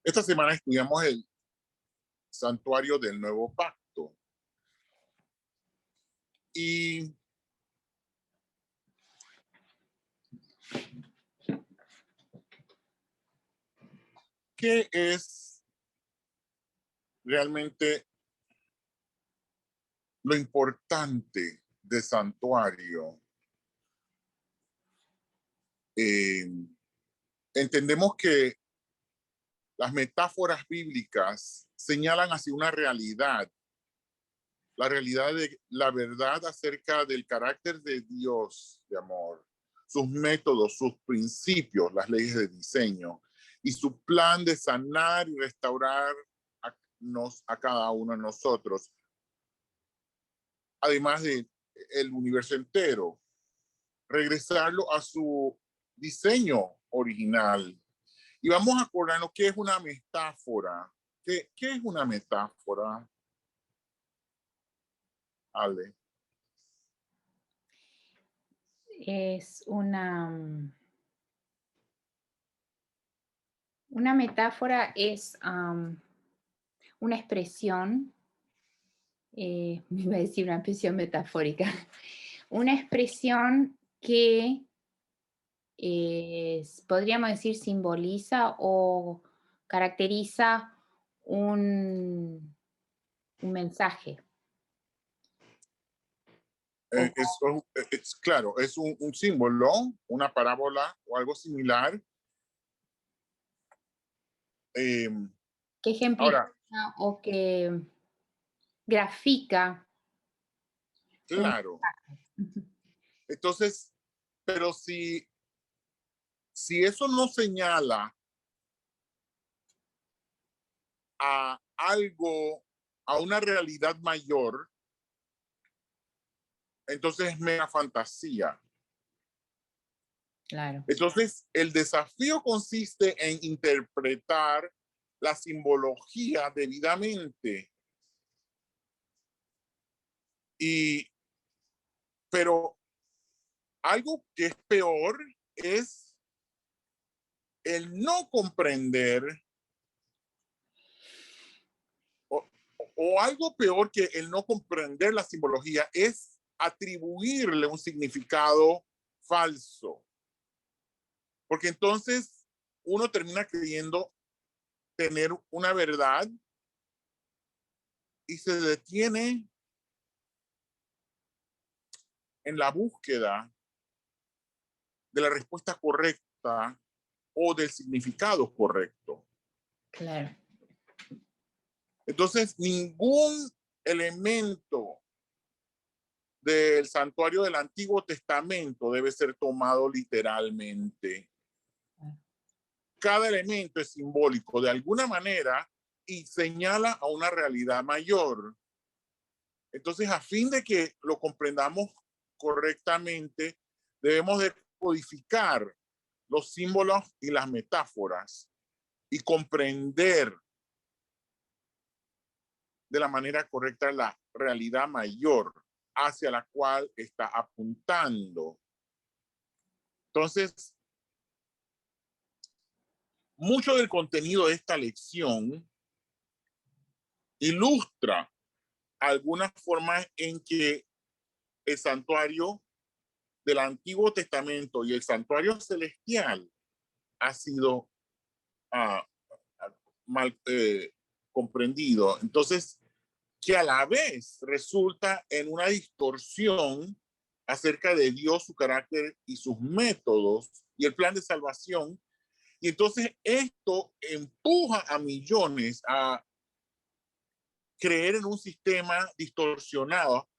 Esta semana estudiamos el santuario del Nuevo Pacto. Y ¿qué es realmente lo importante del santuario? Entendemos que las metáforas bíblicas señalan hacia una realidad, la realidad de la verdad acerca del carácter de Dios de amor, sus métodos, sus principios, las leyes de diseño y su plan de sanar y restaurar a cada uno de nosotros, además de el universo entero, regresarlo a su diseño original. Y vamos a acordarnos qué es una metáfora. ¿Qué es una metáfora, Ale? Es una metáfora, es una expresión, iba a decir una expresión metafórica, una expresión que podríamos decir simboliza o caracteriza un mensaje. Claro, es un símbolo, una parábola o algo similar. Que ejemplifica Ahora, o que grafica. claro. Entonces, pero si eso no señala a algo, a una realidad mayor, entonces es mera fantasía. Claro. Entonces, el desafío consiste en interpretar la simbología debidamente. Pero algo que es peor es el no comprender o algo peor que el no comprender la simbología es atribuirle un significado falso. Porque entonces uno termina creyendo tener una verdad y se detiene en la búsqueda de la respuesta correcta o del significado correcto. Claro. Entonces, ningún elemento del santuario del Antiguo Testamento debe ser tomado literalmente. Cada elemento es simbólico de alguna manera y señala a una realidad mayor. Entonces, a fin de que lo comprendamos correctamente, debemos de codificar los símbolos y las metáforas y comprender de la manera correcta la realidad mayor hacia la cual está apuntando. Entonces, mucho del contenido de esta lección ilustra algunas formas en que el santuario del Antiguo Testamento y el santuario celestial ha sido mal comprendido. Entonces, que a la vez resulta en una distorsión acerca de Dios, su carácter y sus métodos y el plan de salvación. Y entonces esto empuja a millones a creer en un sistema distorsionado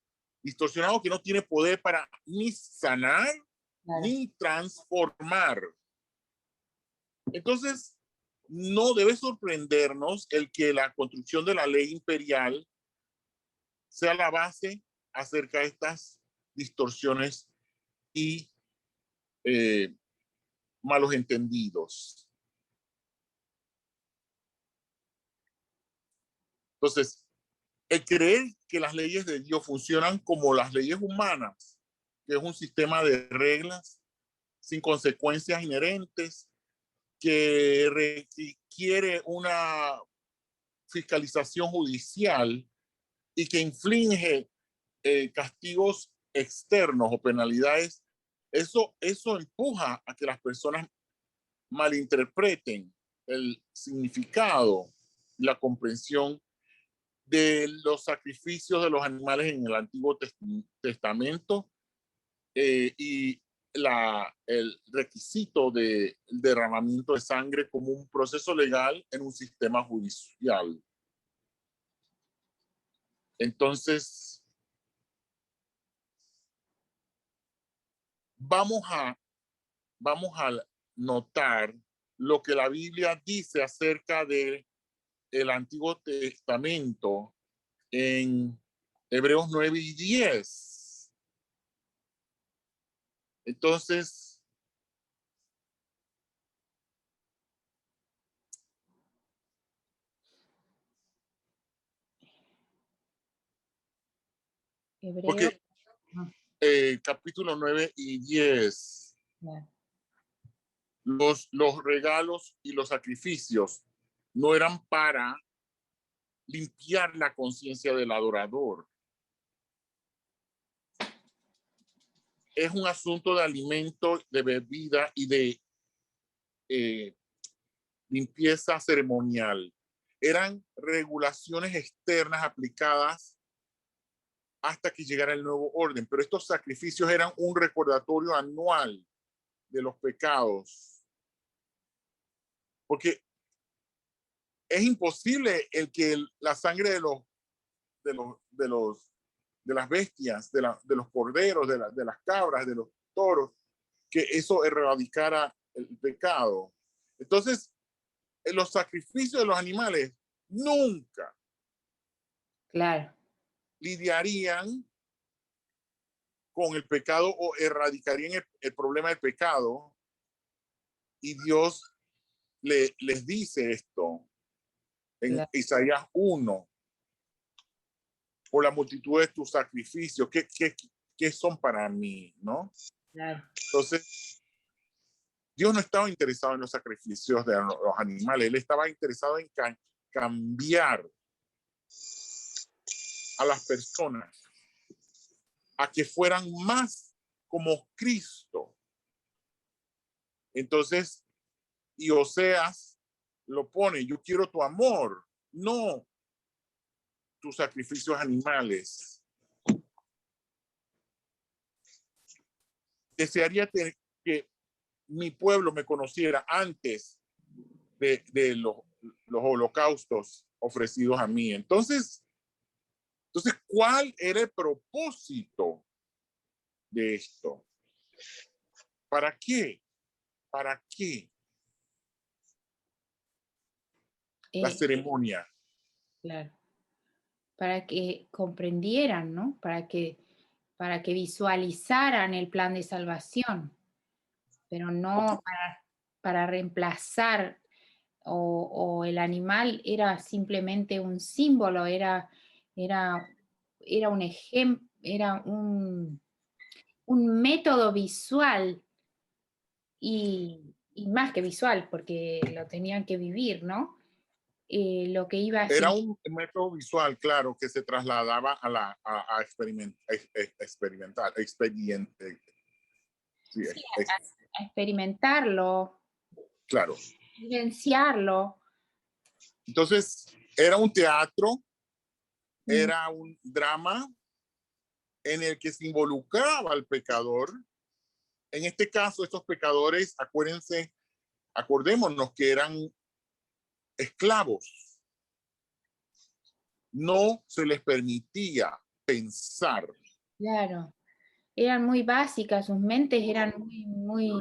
que no tiene poder para ni sanar, Claro. ni transformar. Entonces, no debe sorprendernos el que la construcción de la ley imperial sea la base acerca de estas distorsiones y malos entendidos. Entonces, el creer que las leyes de Dios funcionan como las leyes humanas, que es un sistema de reglas sin consecuencias inherentes, que requiere una fiscalización judicial y que inflige castigos externos o penalidades, eso empuja a que las personas malinterpreten el significado, la comprensión de los sacrificios de los animales en el Antiguo Testamento y el requisito del derramamiento de sangre como un proceso legal en un sistema judicial. Entonces, vamos a notar lo que la Biblia dice acerca del Antiguo Testamento en Hebreos 9 y 10. Entonces, Hebreo. Capítulo 9 y 10. Yeah. Los regalos y los sacrificios no eran para limpiar la conciencia del adorador. Es un asunto de alimento, de bebida y de limpieza ceremonial. Eran regulaciones externas aplicadas hasta que llegara el nuevo orden, pero estos sacrificios eran un recordatorio anual de los pecados. Porque es imposible el que la sangre de las bestias, de los corderos, de las cabras, de los toros, que eso erradicara el pecado. Entonces, los sacrificios de los animales nunca lidiarían con el pecado o erradicarían el problema del pecado. Y Dios les dice esto en Isaías 1. Por la multitud de tus sacrificios, ¿qué son para mí? ¿No? Entonces, Dios no estaba interesado en los sacrificios de los animales, Él estaba interesado en cambiar a las personas a que fueran más como Cristo. Entonces, y Oseas lo pone, yo quiero tu amor, no tus sacrificios animales. Desearía que mi pueblo me conociera antes de los holocaustos ofrecidos a mí. Entonces, ¿cuál era el propósito de esto? ¿Para qué? ¿Para qué? La ceremonia. Claro. Para que comprendieran, ¿no? Para que visualizaran el plan de salvación, pero no para reemplazar o el animal era simplemente un símbolo, era un ejemplo, era un método visual y más que visual, porque lo tenían que vivir, ¿no? Lo que iba a Era un método visual, claro, que se trasladaba a experimentar, a experimentarlo, claro, vivenciarlo. Entonces, era un teatro, era un drama en el que se involucraba al pecador. En este caso, estos pecadores, acordémonos que eran esclavos. No se les permitía pensar. Claro, eran muy básicas, sus mentes eran muy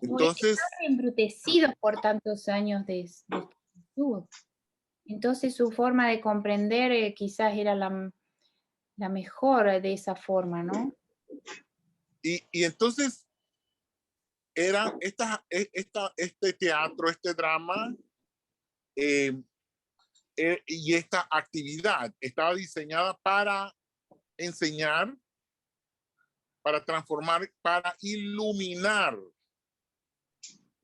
Entonces, embrutecidos por tantos años de esclavitud. Entonces su forma de comprender quizás era la mejor de esa forma, ¿no? Y entonces, era este teatro, este drama y esta actividad estaba diseñada para enseñar, para transformar, para iluminar.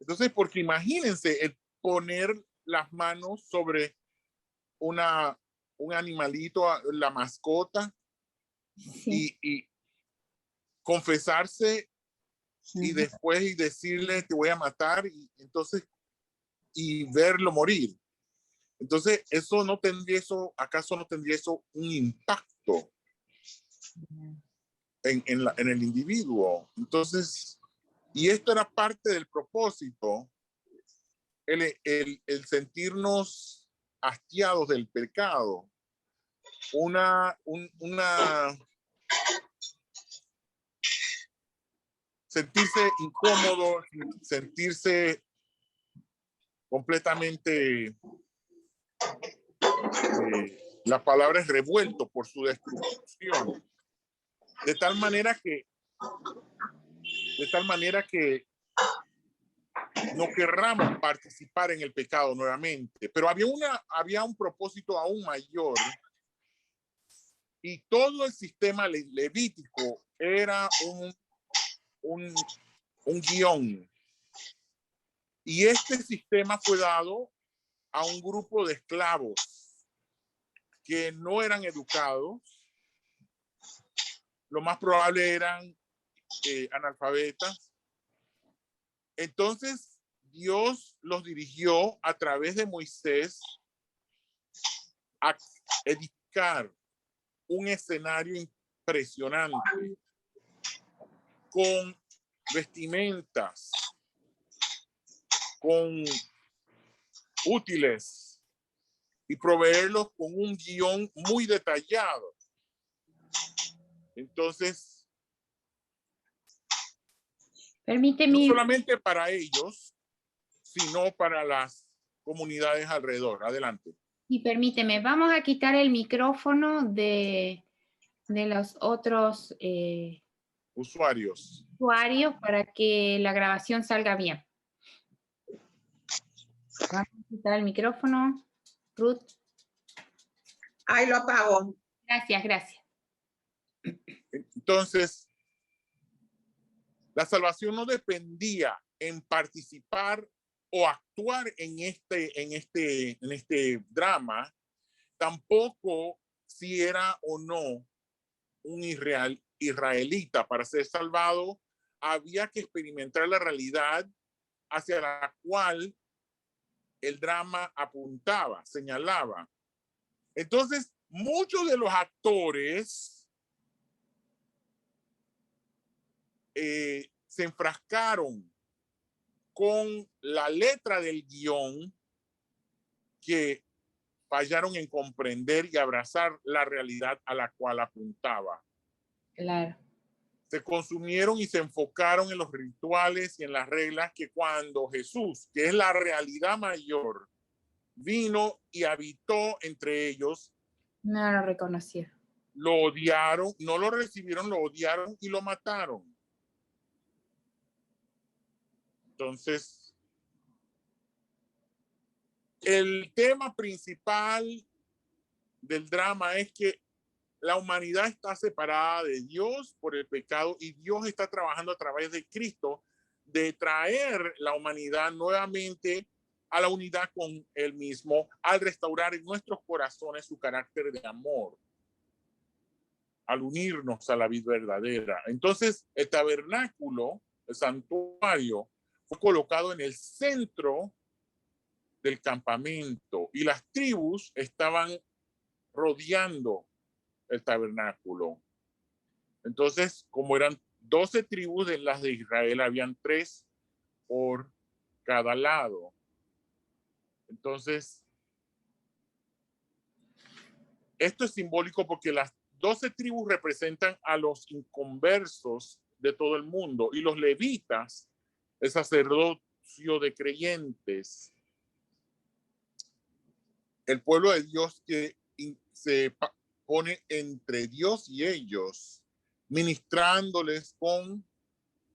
Entonces, porque imagínense el poner las manos sobre un animalito, la mascota, Sí. y confesarse y después y decirle te voy a matar y entonces y verlo morir. Entonces, eso no tendría eso, ¿acaso no tendría eso un impacto en el individuo? Entonces, y esto era parte del propósito, el sentirnos hastiados del pecado, sentirse incómodo, sentirse completamente, la palabra es revuelto por su destrucción, de tal manera que no querramos participar en el pecado nuevamente. Pero había un propósito aún mayor, y todo el sistema levítico era un guión. Y este sistema fue dado a un grupo de esclavos que no eran educados, lo más probable eran analfabetas. Entonces Dios los dirigió a través de Moisés a edificar un escenario impresionante con vestimentas, con útiles y proveerlos con un guión muy detallado. Entonces, Permíteme. no solamente para ellos, sino para las comunidades alrededor. Adelante. Y permíteme, vamos a quitar el micrófono de los otros Usuarios para que la grabación salga bien. Vamos a quitar el micrófono. Ruth. Ahí lo apago. Gracias, gracias. Entonces, la salvación no dependía en participar o actuar en este drama, tampoco si era o no un israelita. Para ser salvado había que experimentar la realidad hacia la cual el drama apuntaba, señalaba. Entonces, muchos de los actores se enfrascaron con la letra del guión, que fallaron en comprender y abrazar la realidad a la cual apuntaba. Claro. Se consumieron y se enfocaron en los rituales y en las reglas que cuando Jesús, que es la realidad mayor, vino y habitó entre ellos, No lo reconocieron. lo odiaron, no lo recibieron, lo odiaron y lo mataron. Entonces, el tema principal del drama es que la humanidad está separada de Dios por el pecado y Dios está trabajando a través de Cristo de traer la humanidad nuevamente a la unidad con Él mismo, al restaurar en nuestros corazones su carácter de amor, al unirnos a la vida verdadera. Entonces, el tabernáculo, el santuario, fue colocado en el centro del campamento y las tribus estaban rodeando el tabernáculo. Entonces, como eran 12 tribus de las de Israel, habían 3 por cada lado. Entonces, esto es simbólico porque las 12 tribus representan a los inconversos de todo el mundo y los levitas, el sacerdocio de creyentes, el pueblo de Dios que se pone entre Dios y ellos, ministrándoles con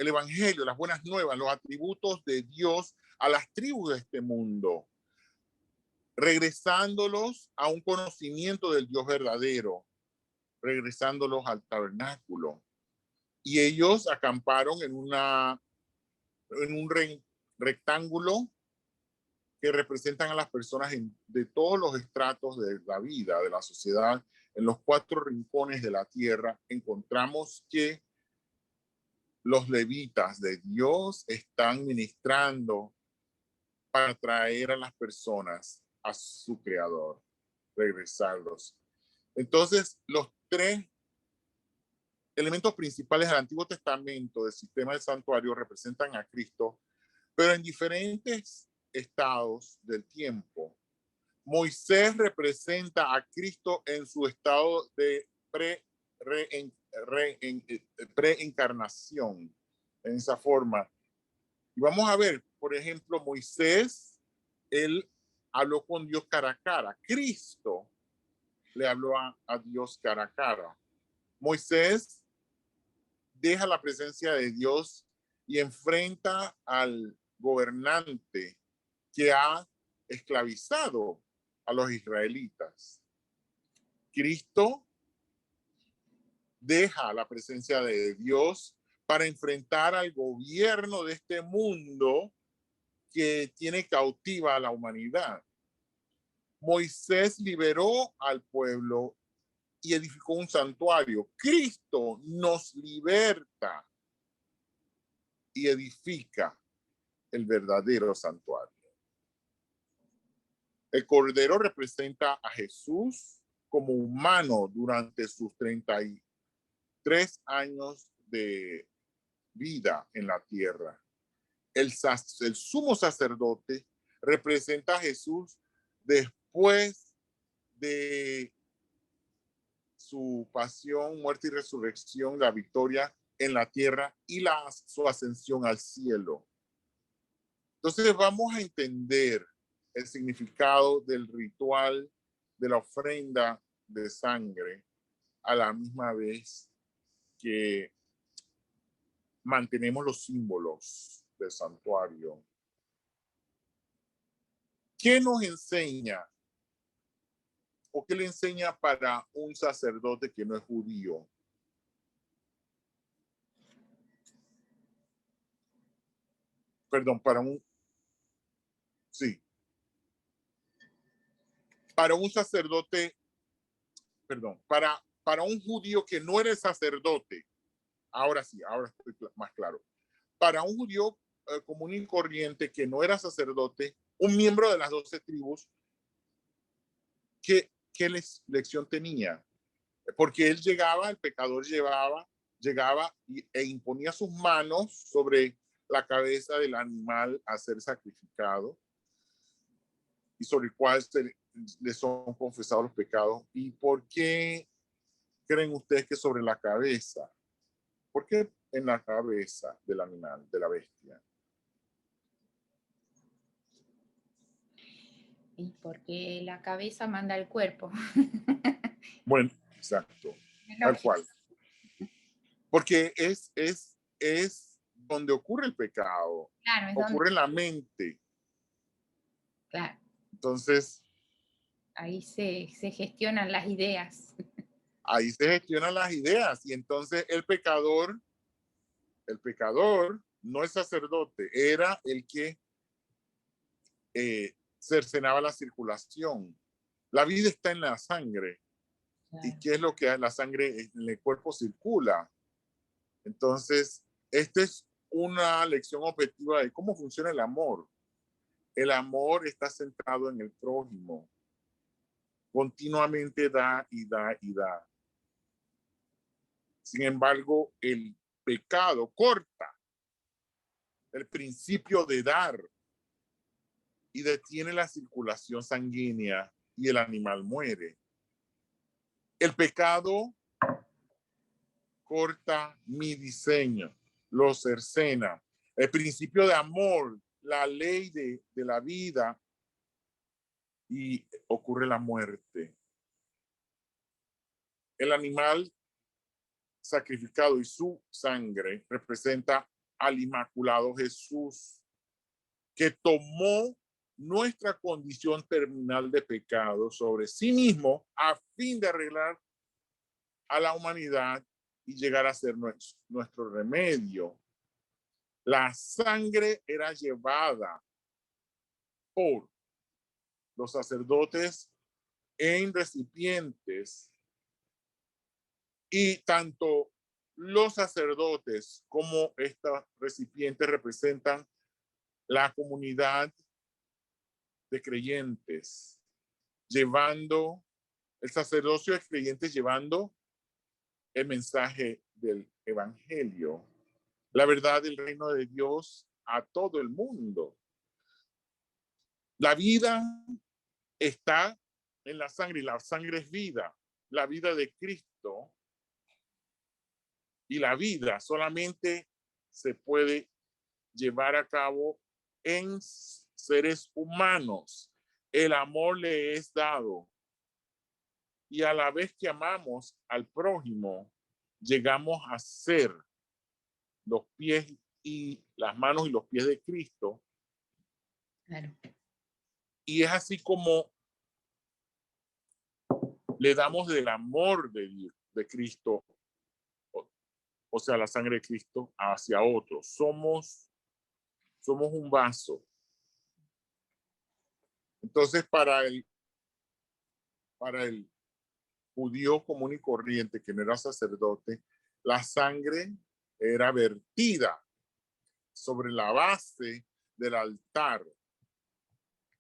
el evangelio, las buenas nuevas, los atributos de Dios a las tribus de este mundo, regresándolos a un conocimiento del Dios verdadero, regresándolos al tabernáculo. Y ellos acamparon en un rectángulo que representan a las personas de todos los estratos de la vida, de la sociedad. En los 4 rincones de la tierra encontramos que los levitas de Dios están ministrando para traer a las personas a su creador, regresarlos. Entonces, los 3 elementos principales del Antiguo Testamento del sistema del santuario representan a Cristo, pero en diferentes estados del tiempo. Moisés representa a Cristo en su estado de preencarnación, en esa forma. Y vamos a ver, por ejemplo, Moisés, él habló con Dios cara a cara. Cristo le habló a Dios cara a cara. Moisés deja la presencia de Dios y enfrenta al gobernante que ha esclavizado a los israelitas. Cristo deja la presencia de Dios para enfrentar al gobierno de este mundo que tiene cautiva a la humanidad. Moisés liberó al pueblo y edificó un santuario. Cristo nos liberta y edifica el verdadero santuario. El Cordero representa a Jesús como humano durante sus 33 años de vida en la tierra. El sumo sacerdote representa a Jesús después de su pasión, muerte y resurrección, la victoria en la tierra y su ascensión al cielo. Entonces vamos a entender el significado del ritual de la ofrenda de sangre a la misma vez que mantenemos los símbolos del santuario. ¿Qué nos enseña o qué le enseña para un sacerdote que no es judío? Perdón, para un sacerdote, perdón, para un judío que no era sacerdote, ahora sí, ahora estoy más claro. Para un judío común y corriente que no era sacerdote, un miembro de las 12 tribus, ¿qué lección tenía? Porque él llegaba, el pecador llegaba e imponía sus manos sobre la cabeza del animal a ser sacrificado y sobre el cual le son confesados los pecados. ¿Y por qué creen ustedes que sobre la cabeza? ¿Por qué en la cabeza del animal, de la bestia? Y porque la cabeza manda al cuerpo. Bueno, exacto, tal cual. Porque es donde ocurre el pecado, claro, ocurre en la mente. Claro. Entonces, ahí se gestionan las ideas. Ahí se gestionan las ideas y entonces el pecador no es sacerdote, era el que cercenaba la circulación. La vida está en la sangre. Claro. ¿Y qué es lo que la sangre en el cuerpo circula? Entonces, esta es una lección objetiva de cómo funciona el amor. El amor está centrado en el prójimo. Continuamente da y da y da. Sin embargo, el pecado corta el principio de dar y detiene la circulación sanguínea y el animal muere. El pecado corta mi diseño, lo cercena. El principio de amor, la ley de la vida, y ocurre la muerte. El animal sacrificado y su sangre representa al Inmaculado Jesús, que tomó nuestra condición terminal de pecado sobre sí mismo a fin de arreglar a la humanidad y llegar a ser nuestro remedio. La sangre era llevada por los sacerdotes en recipientes y tanto los sacerdotes como estos recipientes representan la comunidad de creyentes, llevando el sacerdocio de creyentes, llevando el mensaje del evangelio, la verdad del reino de Dios a todo el mundo. La vida está en la sangre y la sangre es vida, la vida de Cristo, y la vida solamente se puede llevar a cabo en seres humanos. El amor le es dado y a la vez que amamos al prójimo, llegamos a ser los pies y las manos y los pies de Cristo. Claro. Y es así como le damos del amor de Cristo, o sea, la sangre de Cristo, hacia otros. Somos un vaso. Entonces, para el judío común y corriente, que no era sacerdote, la sangre era vertida sobre la base del altar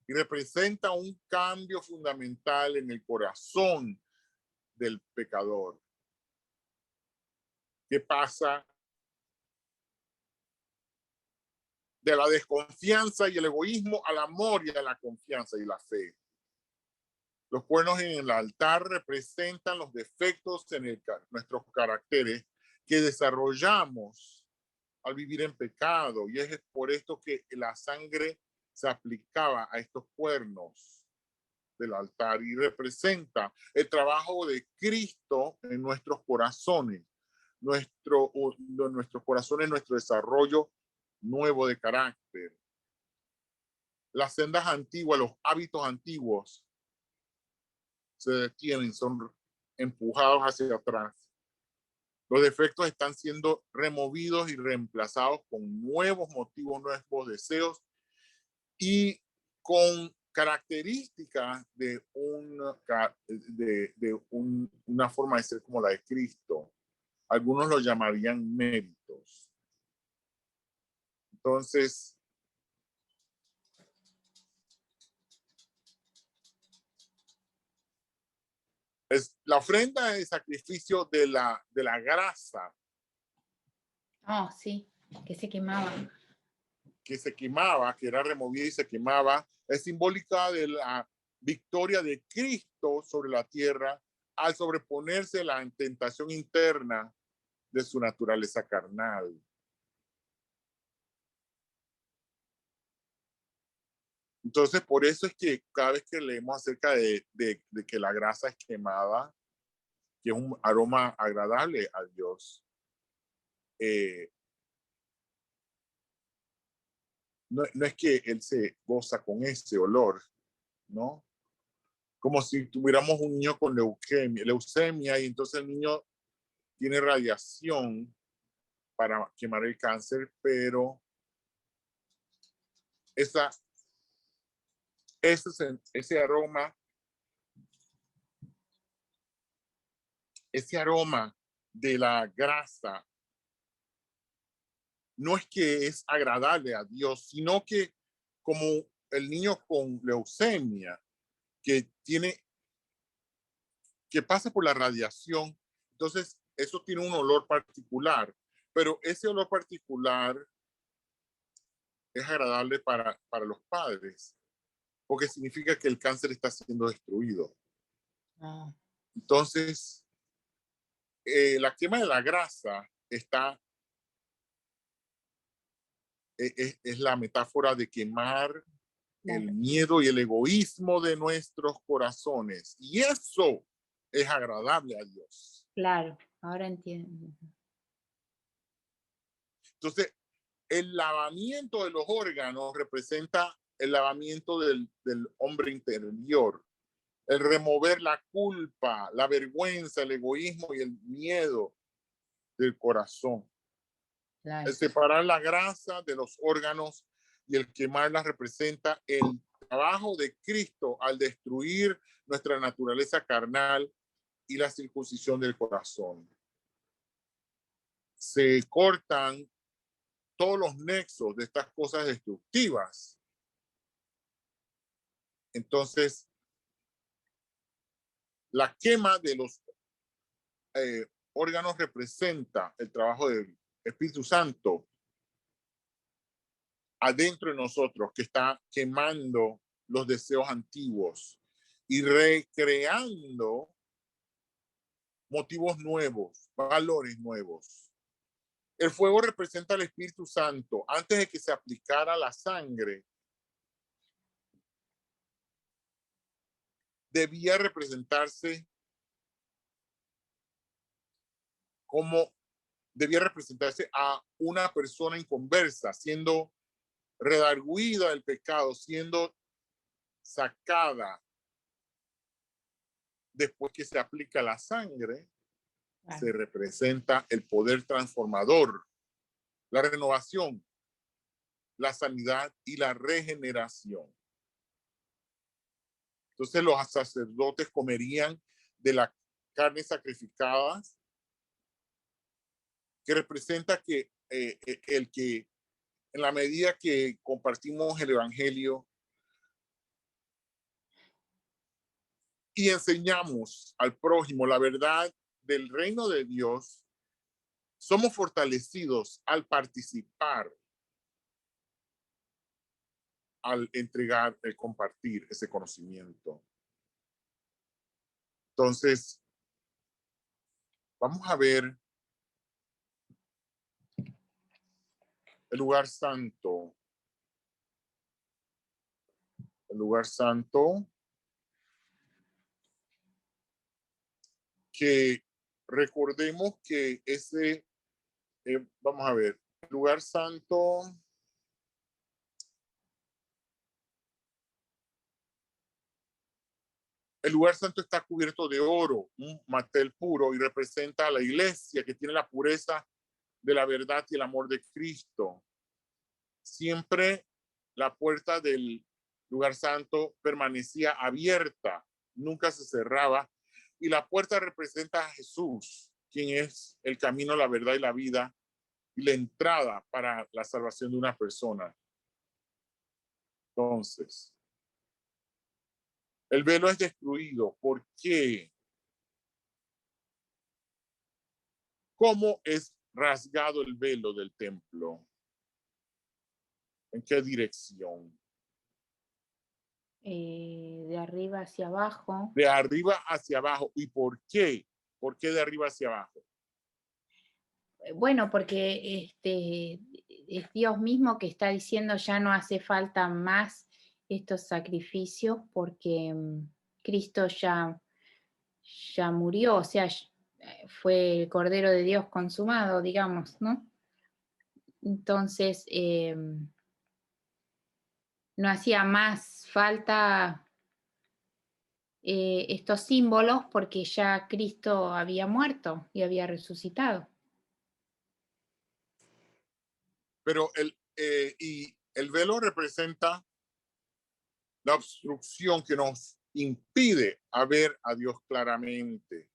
y representa un cambio fundamental en el corazón del pecador, que pasa de la desconfianza y el egoísmo al amor y a la confianza y la fe. Los cuernos en el altar representan los defectos en nuestros caracteres que desarrollamos al vivir en pecado, y es por esto que la sangre se aplicaba a estos cuernos del altar y representa el trabajo de Cristo en nuestros corazones, nuestros corazones, nuestro desarrollo nuevo de carácter. Las sendas antiguas, los hábitos antiguos se detienen, son empujados hacia atrás. Los defectos están siendo removidos y reemplazados con nuevos motivos, nuevos deseos y con características de una forma de ser como la de Cristo. Algunos lo llamarían méritos. Entonces, la ofrenda de sacrificio de la grasa. Oh, sí, que se quemaba. Que se quemaba, que era removida y se quemaba, es simbólica de la victoria de Cristo sobre la tierra al sobreponerse a la tentación interna de su naturaleza carnal. Entonces, por eso es que cada vez que leemos acerca de que la grasa es quemada, que es un aroma agradable a Dios, no es que Él se goza con ese olor, ¿no? Como si tuviéramos un niño con leucemia, y entonces el niño tiene radiación para quemar el cáncer, pero ese aroma de la grasa no es que es agradable a Dios, sino que como el niño con leucemia que pasa por la radiación, entonces eso tiene un olor particular, pero ese olor particular es agradable para los padres, porque significa que el cáncer está siendo destruido. Oh. Entonces, la quema de la grasa es la metáfora de quemar el miedo y el egoísmo de nuestros corazones. Y eso es agradable a Dios. Claro, ahora entiendo. Entonces, el lavamiento de los órganos representa el lavamiento del hombre interior, el remover la culpa, la vergüenza, el egoísmo y el miedo del corazón. Claro. El separar la grasa de los órganos y el quemarla representa el trabajo de Cristo al destruir nuestra naturaleza carnal y la circuncisión del corazón. Se cortan todos los nexos de estas cosas destructivas. Entonces, la quema de los órganos representa el trabajo del Espíritu Santo adentro de nosotros, que está quemando los deseos antiguos y recreando motivos nuevos, valores nuevos. El fuego representa al Espíritu Santo. Antes de que se aplicara la sangre, debía representarse a una persona inconversa, siendo redarguida del pecado, siendo sacada. Después que se aplica la sangre, se representa el poder transformador, la renovación, la sanidad y la regeneración. Entonces los sacerdotes comerían de la carne sacrificada, que representa que el que en la medida que compartimos el evangelio y enseñamos al prójimo la verdad del reino de Dios, somos fortalecidos al participar, al entregar, el compartir ese conocimiento. Entonces, vamos a ver el lugar santo. El lugar santo que recordemos que ese, vamos a ver, el lugar santo está cubierto de oro, un mantel puro, y representa a la iglesia que tiene la pureza de la verdad y el amor de Cristo. Siempre la puerta del lugar santo permanecía abierta, nunca se cerraba, y la puerta representa a Jesús, quien es el camino, la verdad y la vida, y la entrada para la salvación de una persona. Entonces, el velo es destruido. ¿Por qué? ¿Cómo es rasgado el velo del templo? ¿En qué dirección? De arriba hacia abajo. De arriba hacia abajo. ¿Y por qué? ¿Por qué de arriba hacia abajo? Bueno, porque es Dios mismo que está diciendo ya no hace falta más estos sacrificios porque Cristo ya murió, o sea, fue el Cordero de Dios consumado, digamos, ¿no? Entonces, no hacía más falta estos símbolos porque ya Cristo había muerto y había resucitado. Pero el velo representa la obstrucción que nos impide a ver a Dios claramente.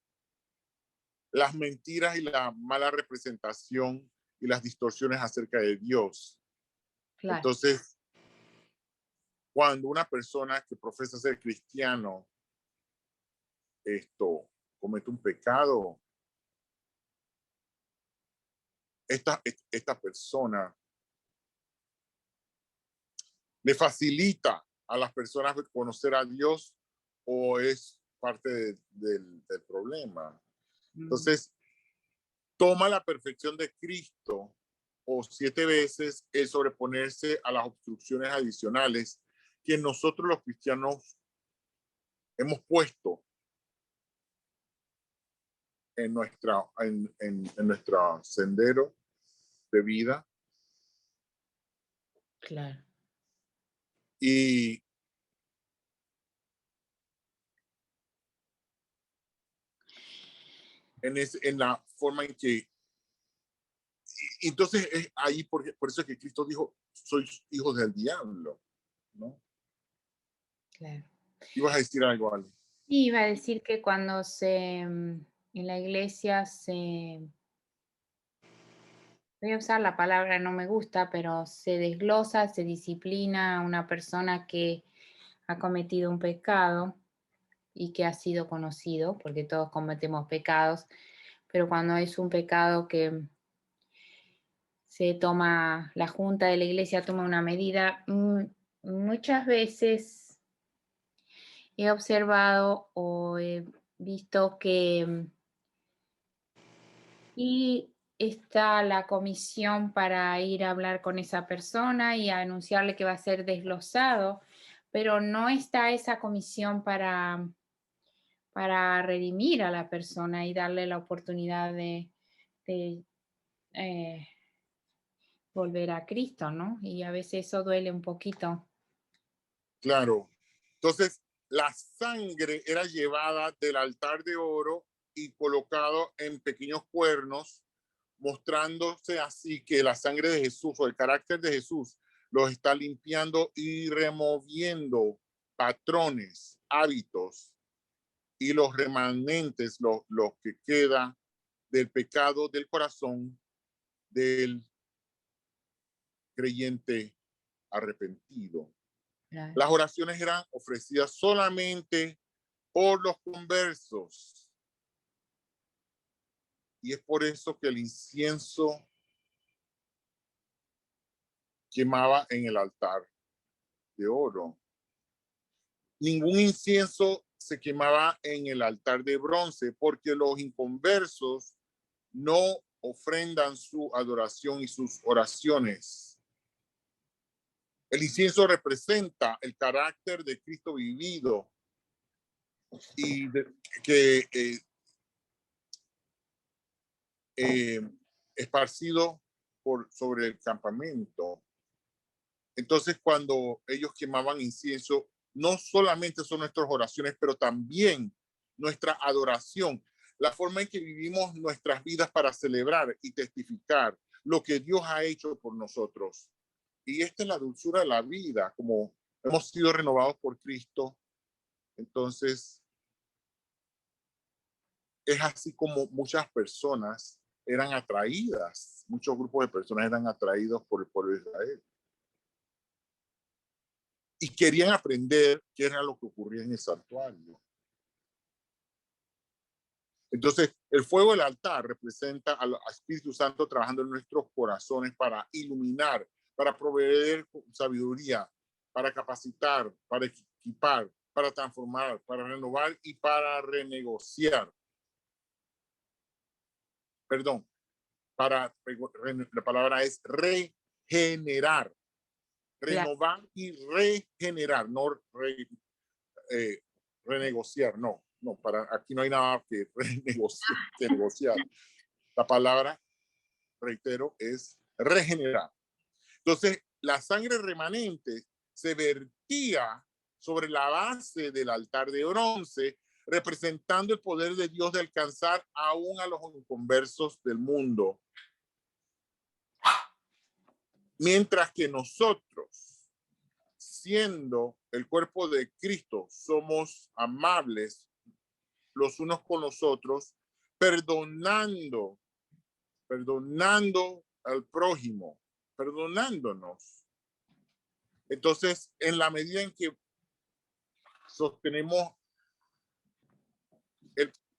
Las mentiras y la mala representación y las distorsiones acerca de Dios. Claro. Entonces, cuando una persona que profesa ser cristiano comete un pecado, esta persona le facilita a las personas conocer a Dios o es parte del problema. Entonces, toma la perfección de Cristo o 7 veces el sobreponerse a las obstrucciones adicionales que nosotros los cristianos hemos puesto en nuestro sendero de vida. Claro. Y en la forma en que, entonces es ahí por eso es que Cristo dijo, sois hijos del diablo, ¿no? Claro. ¿Ibas a decir algo, Ale? Sí, iba a decir que cuando en la iglesia voy a usar la palabra, no me gusta, pero se desglosa, se disciplina a una persona que ha cometido un pecado y que ha sido conocido, porque todos cometemos pecados, pero cuando es un pecado que se toma, la junta de la iglesia toma una medida, muchas veces he observado o he visto que y está la comisión para ir a hablar con esa persona y a anunciarle que va a ser desglosado, pero no está esa comisión para redimir a la persona y darle la oportunidad de, eh, volver a Cristo, ¿no? Y a veces eso duele un poquito. Claro. Entonces, la sangre era llevada del altar de oro y colocado en pequeños cuernos, mostrándose así que la sangre de Jesús o el carácter de Jesús los está limpiando y removiendo patrones, hábitos y los remanentes, lo que queda del pecado del corazón del creyente arrepentido. Claro. Las oraciones eran ofrecidas solamente por los conversos. Y es por eso que el incienso quemaba en el altar de oro. Ningún incienso se quemaba en el altar de bronce, porque los inconversos no ofrendan su adoración y sus oraciones. El incienso representa el carácter de Cristo vivido y que esparcido sobre el campamento. Entonces, cuando ellos quemaban incienso, no solamente son nuestras oraciones, pero también nuestra adoración, la forma en que vivimos nuestras vidas para celebrar y testificar lo que Dios ha hecho por nosotros. Y esta es la dulzura de la vida, como hemos sido renovados por Cristo. Entonces, es así como muchas personas eran atraídas, muchos grupos de personas eran atraídos por el pueblo de Israel. Y querían aprender qué era lo que ocurría en el santuario. Entonces, el fuego del altar representa al Espíritu Santo trabajando en nuestros corazones para iluminar, para proveer sabiduría, para capacitar, para equipar, para transformar, para renovar y para renegociar. Perdón, la palabra es regenerar, renovar y regenerar, no renegociar, no, aquí no hay nada que negociar. La palabra, reitero, es regenerar. Entonces, la sangre remanente se vertía sobre la base del altar de bronce, representando el poder de Dios de alcanzar aún a los inconversos del mundo. Mientras que nosotros, siendo el cuerpo de Cristo, somos amables los unos con los otros, perdonando al prójimo, perdonándonos. Entonces, en la medida en que sostenemos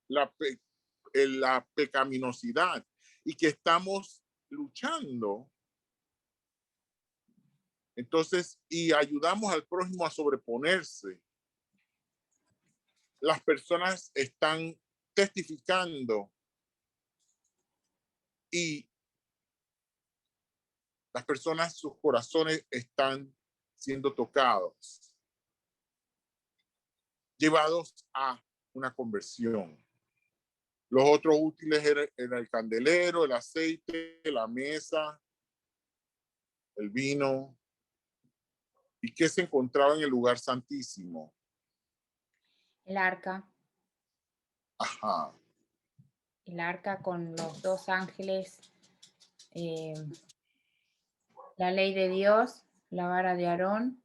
la pecaminosidad y que estamos luchando, entonces, y ayudamos al prójimo a sobreponerse, las personas están testificando y las personas, sus corazones están siendo tocados, llevados a una conversión. Los otros útiles eran el candelero, el aceite, la mesa, el vino, ¿Y qué se encontraba en el lugar santísimo? El arca. Ajá. El arca con los dos ángeles, la ley de Dios, la vara de Aarón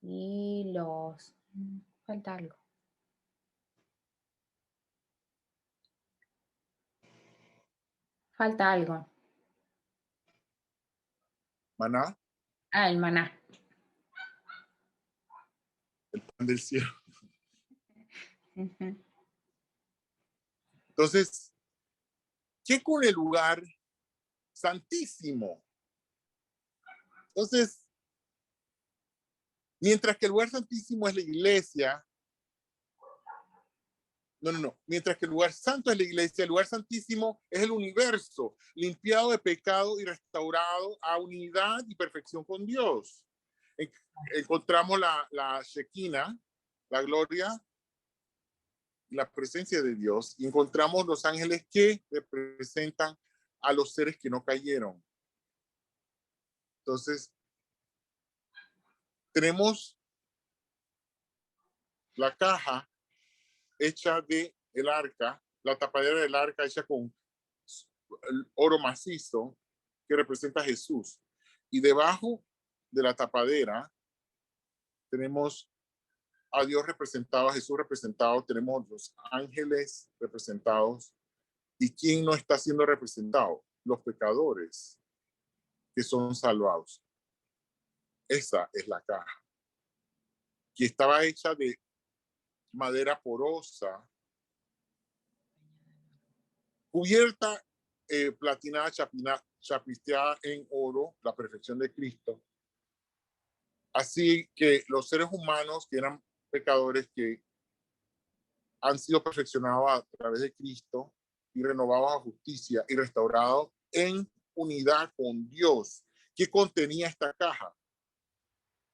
y los... Falta algo. Falta algo. Maná, Ah, el maná. el pan del cielo. Ujú. Entonces, ¿qué con el lugar santísimo? Entonces, mientras que el lugar santísimo es la iglesia, no. Mientras que el lugar santo es la iglesia, el lugar santísimo es el universo, limpiado de pecado y restaurado a unidad y perfección con Dios. Encontramos la Shekinah, la gloria, la presencia de Dios, y encontramos los ángeles que representan a los seres que no cayeron. Entonces, tenemos la caja hecha de el arca, la tapadera del arca hecha con el oro macizo que representa a Jesús. Y debajo de la tapadera tenemos a Dios representado, a Jesús representado, tenemos los ángeles representados. ¿Y quién no está siendo representado? Los pecadores que son salvados. Esa es la caja, que estaba hecha de madera porosa, cubierta, platinada, chapisteada en oro, la perfección de Cristo. Así que los seres humanos que eran pecadores, que han sido perfeccionados a través de Cristo y renovados a justicia y restaurados en unidad con Dios. ¿Qué contenía esta caja?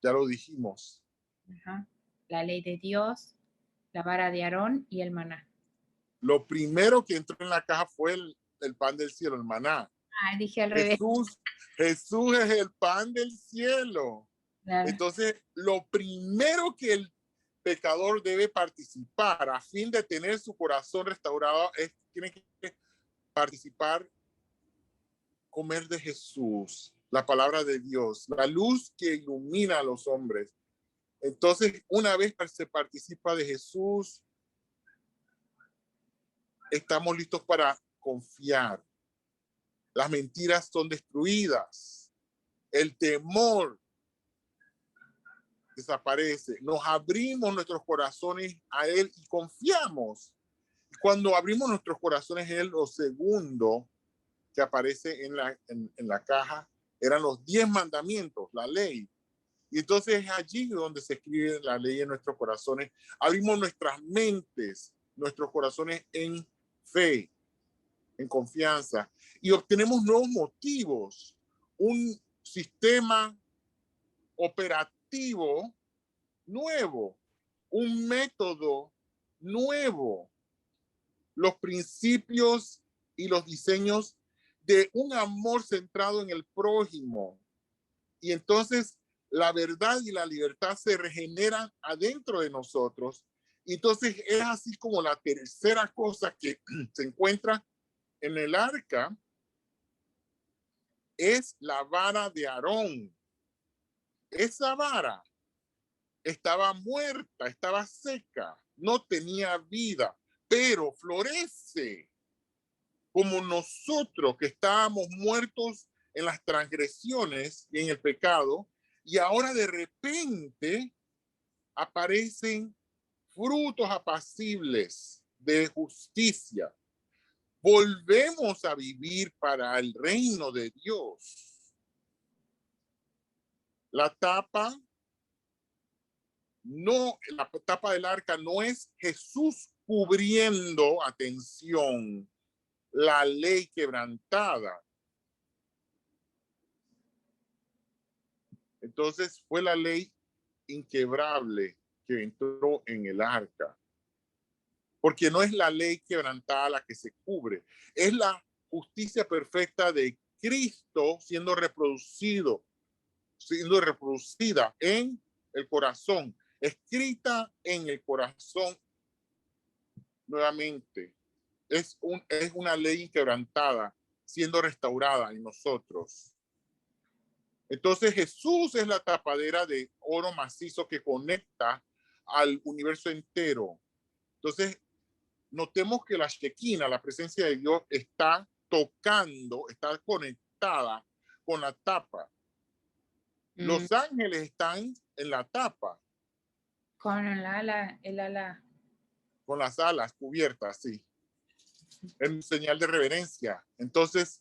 Ya lo dijimos. Ajá. La ley de Dios, la vara de Aarón y el maná. Lo primero que entró en la caja fue el pan del cielo, el maná. Ah, dije al revés. Jesús es el pan del cielo. Claro. Entonces, lo primero que el pecador debe participar a fin de tener su corazón restaurado es tiene que participar, comer de Jesús, la palabra de Dios, la luz que ilumina a los hombres. Entonces, una vez que se participa de Jesús, estamos listos para confiar. Las mentiras son destruidas. El temor desaparece. Nos abrimos nuestros corazones a Él y confiamos. Cuando abrimos nuestros corazones a Él, lo segundo que aparece en la caja eran los 10 mandamientos, la ley. Y entonces es allí donde se escribe la ley en nuestros corazones. Abrimos nuestras mentes, nuestros corazones en fe, en confianza, y obtenemos nuevos motivos, un sistema operativo nuevo, un método nuevo, los principios y los diseños de un amor centrado en el prójimo. Y entonces la verdad y la libertad se regeneran adentro de nosotros. Y entonces es así como la tercera cosa que se encuentra en el arca es la vara de Aarón. Esa vara estaba muerta, estaba seca, no tenía vida, pero florece como nosotros que estábamos muertos en las transgresiones y en el pecado, y ahora de repente aparecen frutos apacibles de justicia. Volvemos a vivir para el reino de Dios. La tapa del arca no es Jesús cubriendo, atención, la ley quebrantada. Entonces fue la ley inquebrable que entró en el arca. Porque no es la ley quebrantada la que se cubre, es la justicia perfecta de Cristo siendo reproducido siendo reproducida en el corazón, escrita en el corazón nuevamente. Es una ley inquebrantada siendo restaurada en nosotros. Entonces Jesús es la tapadera de oro macizo que conecta al universo entero. Entonces notemos que la Shekinah, la presencia de Dios, está tocando, está conectada con la tapa. Los ángeles están en la tapa. Con el ala. Con las alas cubiertas, sí. En señal de reverencia. Entonces,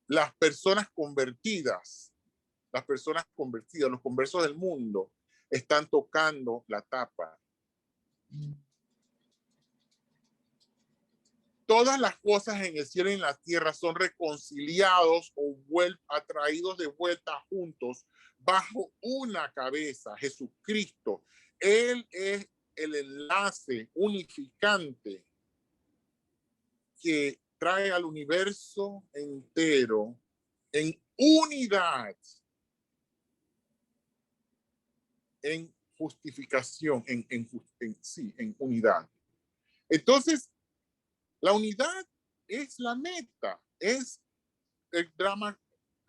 las personas convertidas, los conversos del mundo, están tocando la tapa. Todas las cosas en el cielo y en la tierra son reconciliados o atraídos de vuelta juntos bajo una cabeza, Jesucristo. Él es el enlace unificante que trae al universo entero en unidad, en justificación, en unidad. Entonces, la unidad es la meta, es el drama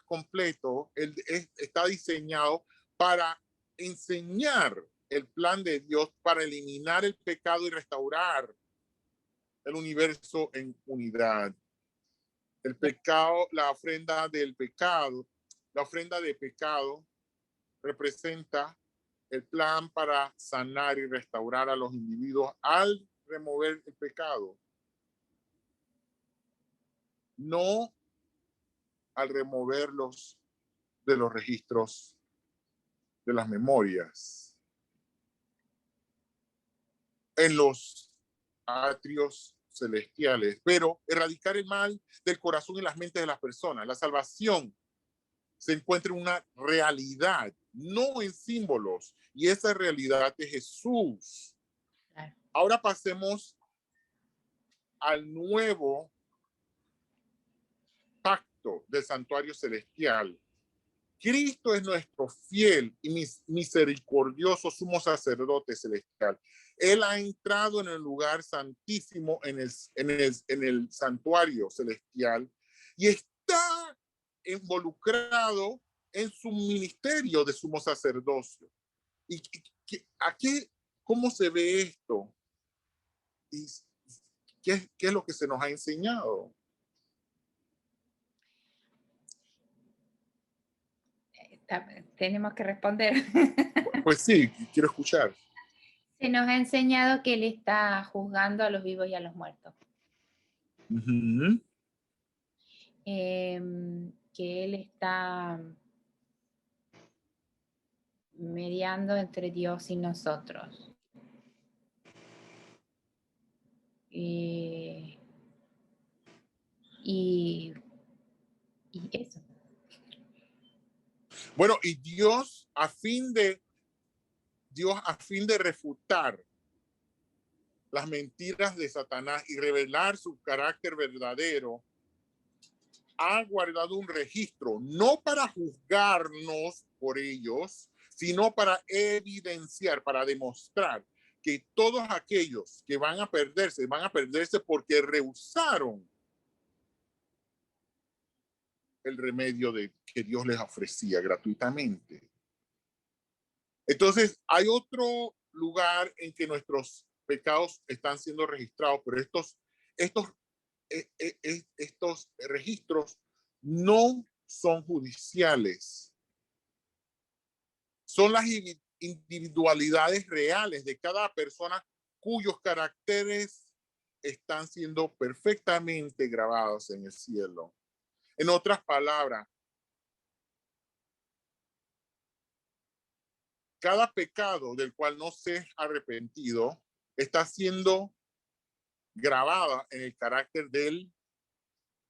completo, está diseñado para enseñar el plan de Dios, para eliminar el pecado y restaurar el universo en unidad. El pecado, la ofrenda de pecado representa el plan para sanar y restaurar a los individuos al remover el pecado. No al removerlos de los registros de las memorias. En los atrios celestiales, pero erradicar el mal del corazón y las mentes de las personas. La salvación se encuentra en una realidad, no en símbolos, y esa realidad es Jesús. Ahora pasemos al nuevo pacto del santuario celestial. Cristo es nuestro fiel y misericordioso sumo sacerdote celestial. Él ha entrado en el lugar santísimo, en el santuario celestial, y está involucrado en su ministerio de sumo sacerdocio. ¿Y aquí cómo se ve esto? ¿Y qué es lo que se nos ha enseñado? Tenemos que responder. Pues sí, quiero escuchar. Se nos ha enseñado que Él está juzgando a los vivos y a los muertos. Que Él está mediando entre Dios y nosotros. Y eso. Bueno, y Dios a fin de refutar las mentiras de Satanás y revelar su carácter verdadero, ha guardado un registro, no para juzgarnos por ellos, sino para evidenciar, para demostrar que todos aquellos que van a perderse porque rehusaron el remedio que Dios les ofrecía gratuitamente. Entonces, hay otro lugar en que nuestros pecados están siendo registrados, pero estos registros no son judiciales. Son las individualidades reales de cada persona cuyos caracteres están siendo perfectamente grabados en el cielo. En otras palabras, cada pecado del cual no se ha arrepentido está siendo grabada en el carácter del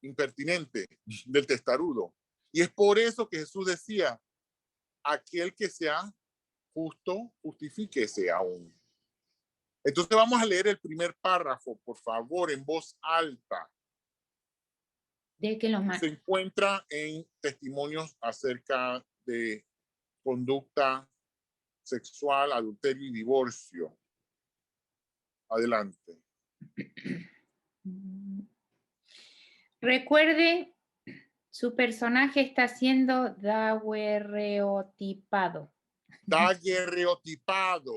impertinente, del testarudo. Y es por eso que Jesús decía, aquel que sea justo, justifíquese aún. Entonces vamos a leer el primer párrafo, por favor, en voz alta. De que los se encuentra en testimonios acerca de conducta sexual, adulterio y divorcio. Adelante. Recuerde, su personaje está siendo daguerreotipado. Daguerreotipado.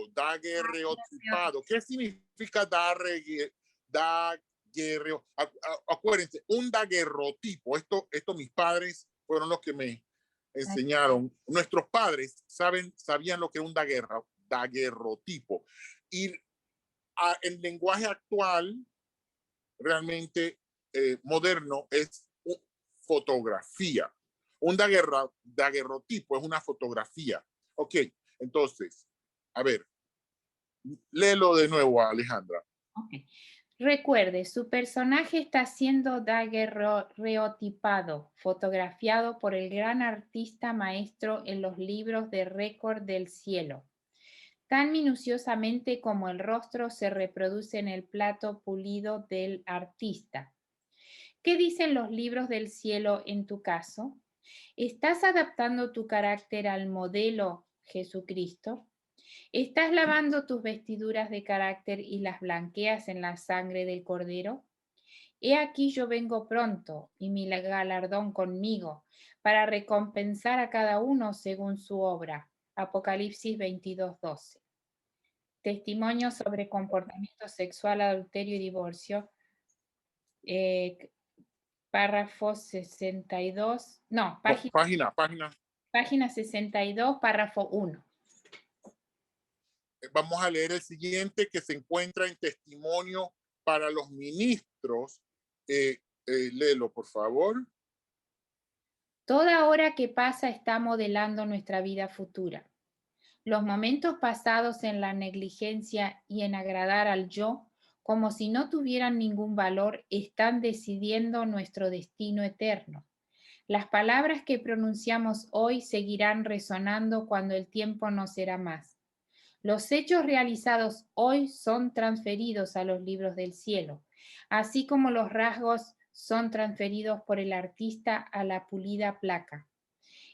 ¿Qué significa daguerreo? Acuérdense, un daguerrotipo. Esto mis padres fueron los que me enseñaron. Nuestros padres sabían lo que era un daguerrotipo. Y el lenguaje actual, realmente moderno, es fotografía. Un daguerrotipo es una fotografía. Ok, entonces, a ver, léelo de nuevo, Alejandra. Okay. Recuerde, su personaje está siendo daguerreotipado, fotografiado por el gran artista maestro en los libros de récord del cielo, tan minuciosamente como el rostro se reproduce en el plato pulido del artista. ¿Qué dicen los libros del cielo en tu caso? ¿Estás adaptando tu carácter al modelo Jesucristo? ¿Estás lavando tus vestiduras de carácter y las blanqueas en la sangre del Cordero? He aquí yo vengo pronto, y mi galardón conmigo, para recompensar a cada uno según su obra. Apocalipsis 22:12. Testimonio sobre comportamiento sexual, adulterio y divorcio. Párrafo 62. No, Página. Página 62, párrafo 1. Vamos a leer el siguiente, que se encuentra en testimonio para los ministros. Léelo, por favor. Toda hora que pasa está modelando nuestra vida futura. Los momentos pasados en la negligencia y en agradar al yo, como si no tuvieran ningún valor, están decidiendo nuestro destino eterno. Las palabras que pronunciamos hoy seguirán resonando cuando el tiempo no será más. Los hechos realizados hoy son transferidos a los libros del cielo, así como los rasgos son transferidos por el artista a la pulida placa.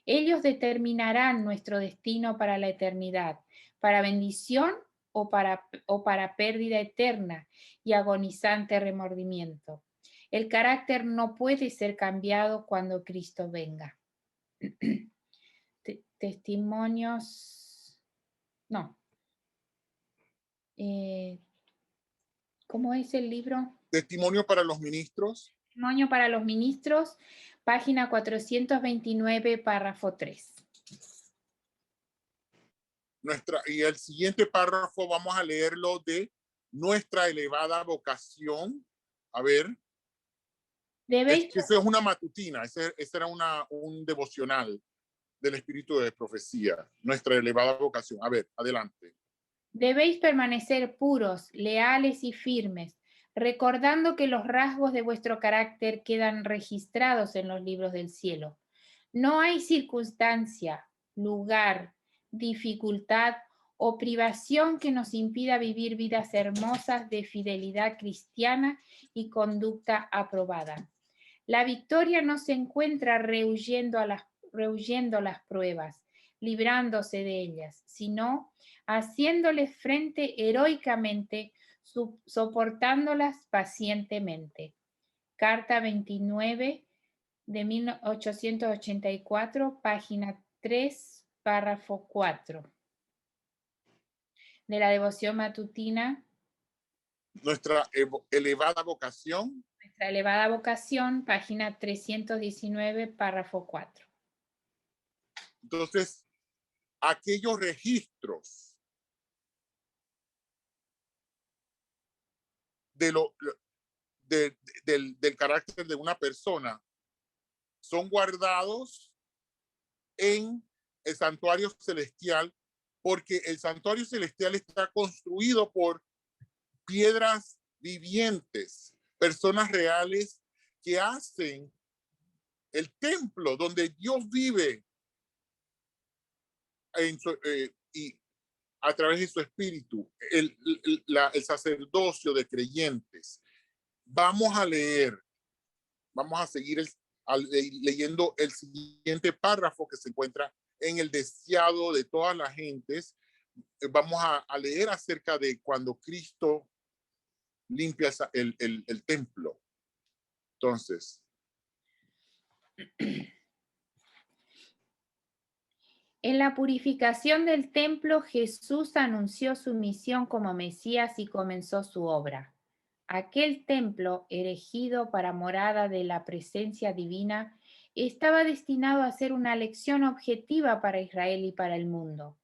Ellos determinarán nuestro destino para la eternidad, para bendición o para pérdida eterna y agonizante remordimiento. El carácter no puede ser cambiado cuando Cristo venga. Testimonios. No. ¿Cómo es el libro? Testimonio para los ministros. Testimonio para los ministros, página 429, párrafo 3. Y el siguiente párrafo vamos a leerlo de nuestra elevada vocación. A ver. Eso es una matutina, ese era un devocional del espíritu de profecía, nuestra elevada vocación. A ver, adelante. Debéis permanecer puros, leales y firmes, recordando que los rasgos de vuestro carácter quedan registrados en los libros del cielo. No hay circunstancia, lugar, dificultad o privación que nos impida vivir vidas hermosas de fidelidad cristiana y conducta aprobada. La victoria no se encuentra rehuyendo las pruebas, librándose de ellas, sino haciéndoles frente heroicamente, soportándolas pacientemente. Carta 29 de 1884, página 3, párrafo 4. De la devoción matutina. Nuestra elevada vocación. Nuestra elevada vocación, página 319, párrafo 4. Entonces, aquellos registros del carácter de una persona son guardados en el santuario celestial, porque el santuario celestial está construido por piedras vivientes, personas reales que hacen el templo donde Dios vive y a través de su espíritu, el sacerdocio de creyentes. Vamos a leer Vamos a seguir leyendo el siguiente párrafo que se encuentra en el deseado de todas las gentes. Vamos a leer acerca de cuando Cristo limpia el templo. Entonces, en la purificación del templo, Jesús anunció su misión como Mesías y comenzó su obra. Aquel templo, erigido para morada de la presencia divina, estaba destinado a ser una lección objetiva para Israel y para el mundo.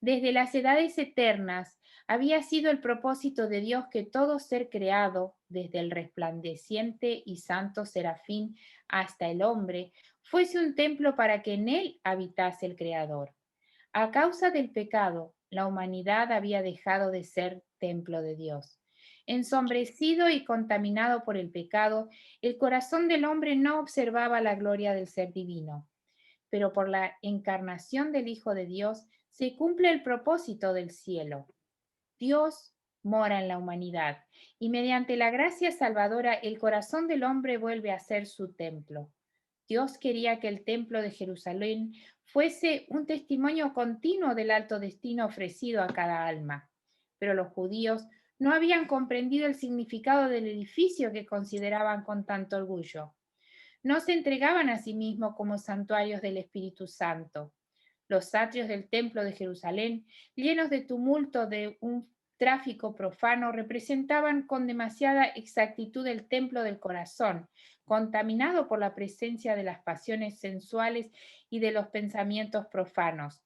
Desde las edades eternas había sido el propósito de Dios que todo ser creado, desde el resplandeciente y santo serafín hasta el hombre, fuese un templo para que en él habitase el Creador. A causa del pecado, la humanidad había dejado de ser templo de Dios. Ensombrecido y contaminado por el pecado, el corazón del hombre no observaba la gloria del ser divino. Pero por la encarnación del Hijo de Dios se cumple el propósito del cielo. Dios mora en la humanidad y mediante la gracia salvadora el corazón del hombre vuelve a ser su templo. Dios quería que el templo de Jerusalén fuese un testimonio continuo del alto destino ofrecido a cada alma. Pero los judíos no habían comprendido el significado del edificio que consideraban con tanto orgullo. No se entregaban a sí mismos como santuarios del Espíritu Santo. Los atrios del templo de Jerusalén, llenos de tumulto de un tráfico profano, representaban con demasiada exactitud el templo del corazón, contaminado por la presencia de las pasiones sensuales y de los pensamientos profanos.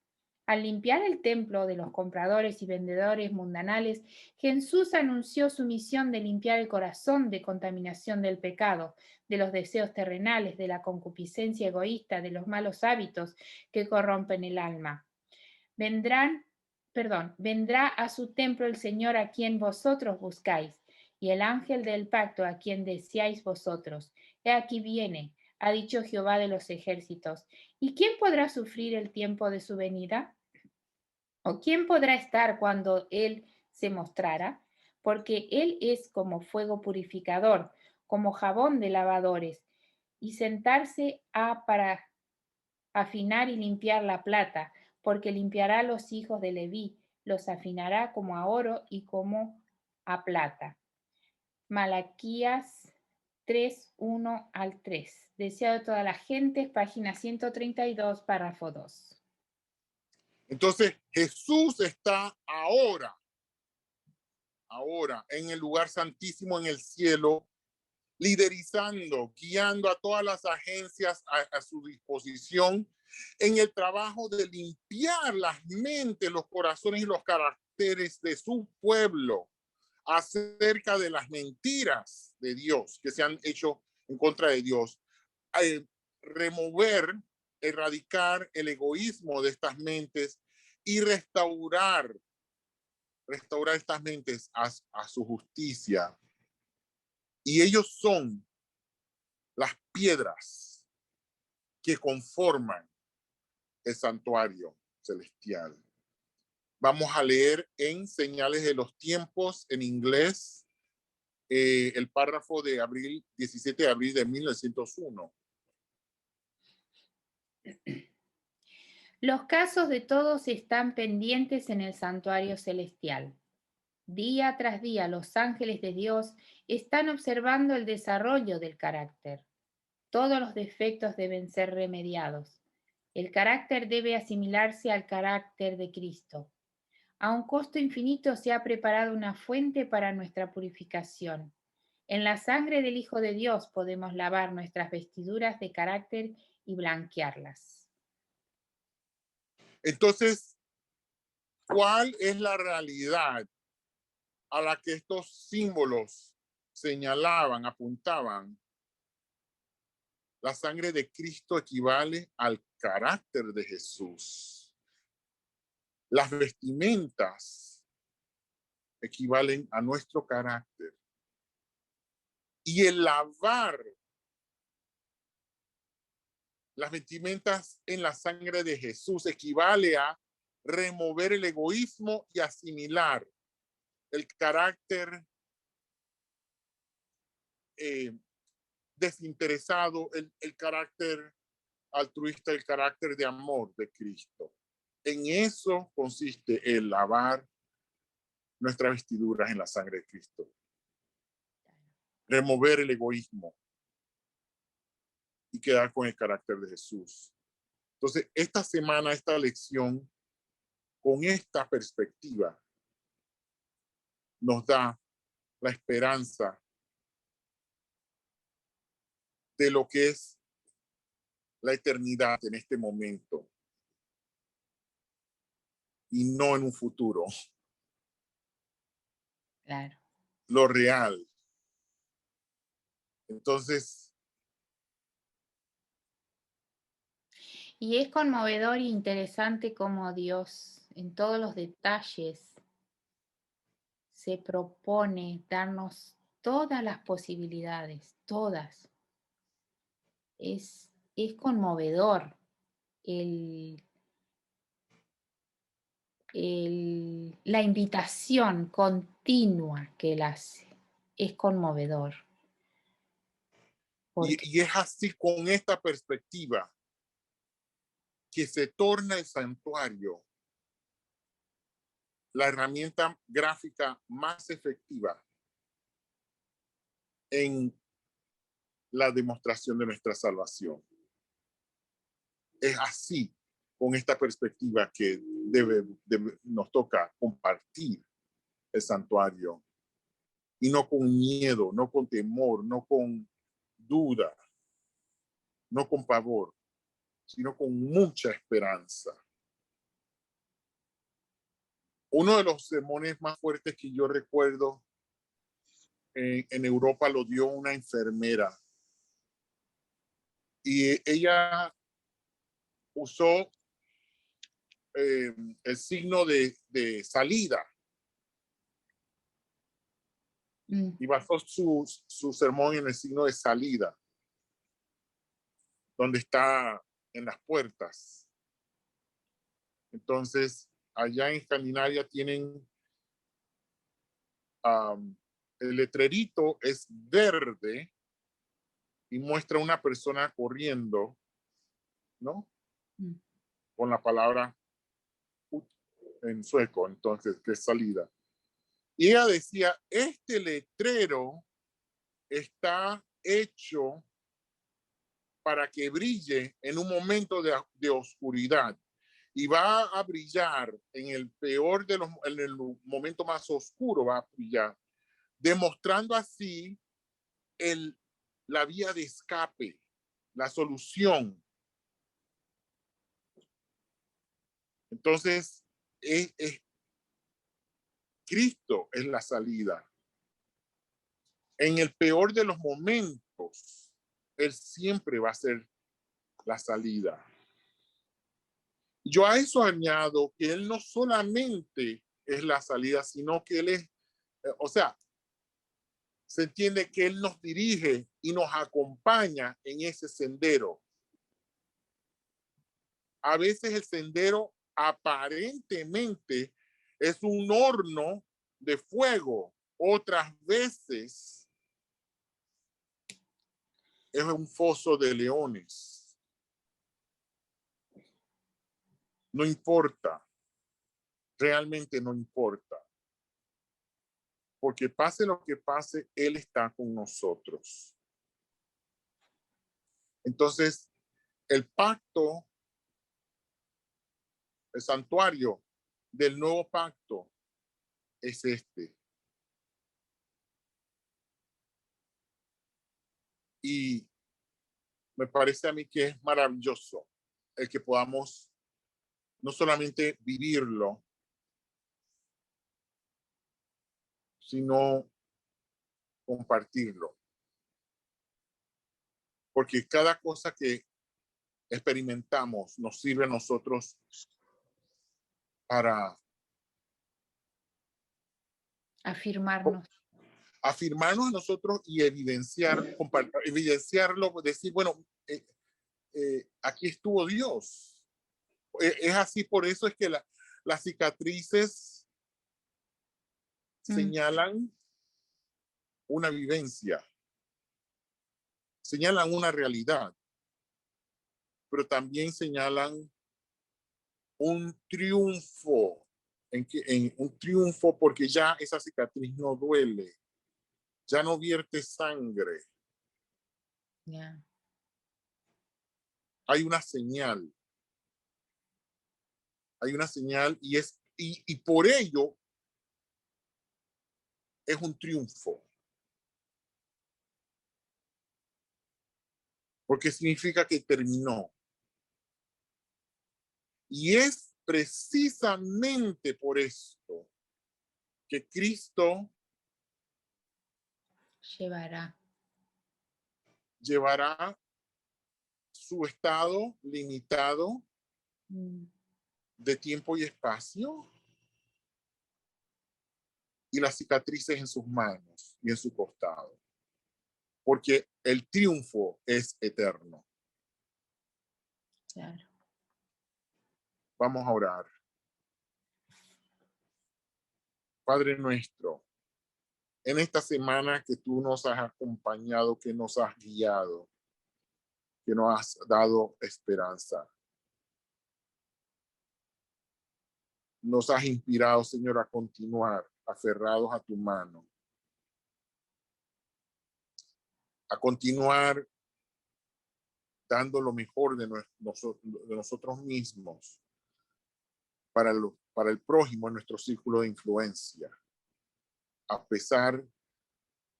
Al limpiar el templo de los compradores y vendedores mundanales, Jesús anunció su misión de limpiar el corazón de contaminación del pecado, de los deseos terrenales, de la concupiscencia egoísta, de los malos hábitos que corrompen el alma. Vendrá a su templo el Señor a quien vosotros buscáis, y el ángel del pacto a quien deseáis vosotros. He aquí viene, ha dicho Jehová de los ejércitos. ¿Y quién podrá sufrir el tiempo de su venida? ¿O quién podrá estar cuando Él se mostrara? Porque Él es como fuego purificador, como jabón de lavadores, y sentarse para afinar y limpiar la plata, porque limpiará a los hijos de Leví, los afinará como a oro y como a plata. Malaquías 3, 1 al 3. Deseado de toda la gente, página 132, párrafo 2. Entonces Jesús está ahora en el lugar santísimo en el cielo, liderizando, guiando a todas las agencias a su disposición en el trabajo de limpiar las mentes, los corazones y los caracteres de su pueblo acerca de las mentiras de Dios que se han hecho en contra de Dios. Remover, erradicar el egoísmo de estas mentes y restaurar estas mentes a su justicia. Y ellos son las piedras que conforman el santuario celestial. Vamos a leer en Señales de los Tiempos en inglés el párrafo de 17 de abril de 1901. Los casos de todos están pendientes en el santuario celestial. Día tras día los ángeles de Dios están observando el desarrollo del carácter. Todos los defectos deben ser remediados. El carácter debe asimilarse al carácter de Cristo. A un costo infinito se ha preparado una fuente para nuestra purificación. En la sangre del Hijo de Dios podemos lavar nuestras vestiduras de carácter y blanquearlas. Entonces, ¿cuál es la realidad a la que estos símbolos señalaban, apuntaban? La sangre de Cristo equivale al carácter de Jesús. Las vestimentas equivalen a nuestro carácter. Y el lavar las vestimentas en la sangre de Jesús equivale a remover el egoísmo y asimilar el carácter desinteresado el carácter altruista, el carácter de amor de Cristo. En eso consiste el lavar nuestras vestiduras en la sangre de Cristo. Remover el egoísmo y quedar con el carácter de Jesús. Entonces, esta semana, esta lección, con esta perspectiva, nos da la esperanza de lo que es la eternidad en este momento y no en un futuro. Claro. Lo real. Entonces, Y es conmovedor e interesante cómo Dios, en todos los detalles, se propone darnos todas las posibilidades, todas. Es conmovedor la invitación continua que Él hace. Es conmovedor. y es así con esta perspectiva que se torna el santuario la herramienta gráfica más efectiva en la demostración de nuestra salvación. Es así, con esta perspectiva, que nos toca compartir el santuario, y no con miedo, no con temor, no con duda, no con pavor, sino con mucha esperanza. Uno de los sermones más fuertes que yo recuerdo en Europa lo dio una enfermera, y ella usó el signo de salida, y basó su sermón en el signo de salida, donde está en las puertas. Entonces, allá en Escandinavia tienen el letrerito es verde y muestra una persona corriendo, ¿no? Con la palabra en sueco, entonces, que es salida. Y ella decía, este letrero está hecho para que brille en un momento de oscuridad, y va a brillar en el peor de los, en el momento más oscuro va a brillar, demostrando así la vía de escape, la solución. Entonces, Cristo es la salida. En el peor de los momentos, Él siempre va a ser la salida. Yo a eso añado que Él no solamente es la salida, sino que Él es, o sea, se entiende que Él nos dirige y nos acompaña en ese sendero. A veces el sendero aparentemente es un horno de fuego, otras veces es un foso de leones. No importa, realmente no importa. Porque pase lo que pase, Él está con nosotros. Entonces, el pacto, el santuario del nuevo pacto es este. Y me parece a mí que es maravilloso el que podamos no solamente vivirlo, sino compartirlo. Porque cada cosa que experimentamos nos sirve a nosotros para afirmarnos a nosotros y evidenciarlo, decir, bueno, aquí estuvo Dios. Es así, por eso es que las cicatrices señalan una vivencia. señalan una realidad, pero también señalan un triunfo, en un triunfo porque ya esa cicatriz no duele, ya no vierte sangre. Yeah. Hay una señal y por ello es un triunfo. Porque significa que terminó. Y es precisamente por esto que Cristo llevará su estado limitado de tiempo y espacio y las cicatrices en sus manos y en su costado. Porque el triunfo es eterno. Claro. Vamos a orar. Padre nuestro, en esta semana que tú nos has acompañado, que nos has guiado, que nos has dado esperanza. Nos has inspirado, Señor, a continuar aferrados a tu mano. A continuar dando lo mejor de nosotros mismos para el prójimo en nuestro círculo de influencia. A pesar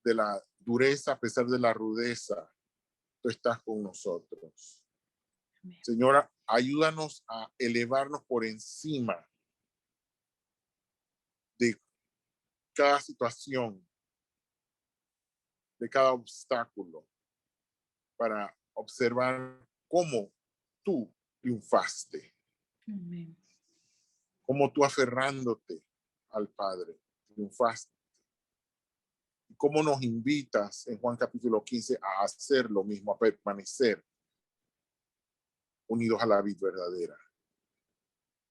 de la dureza, a pesar de la rudeza, tú estás con nosotros. Amén. Señora, ayúdanos a elevarnos por encima de cada situación, de cada obstáculo, para observar cómo tú triunfaste, Amén. cómo tú aferrándote al Padre triunfaste, y cómo nos invitas en Juan capítulo 15 a hacer lo mismo, a permanecer unidos a la vida verdadera.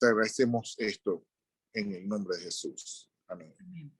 Te agradecemos esto en el nombre de Jesús. Amén. Amén.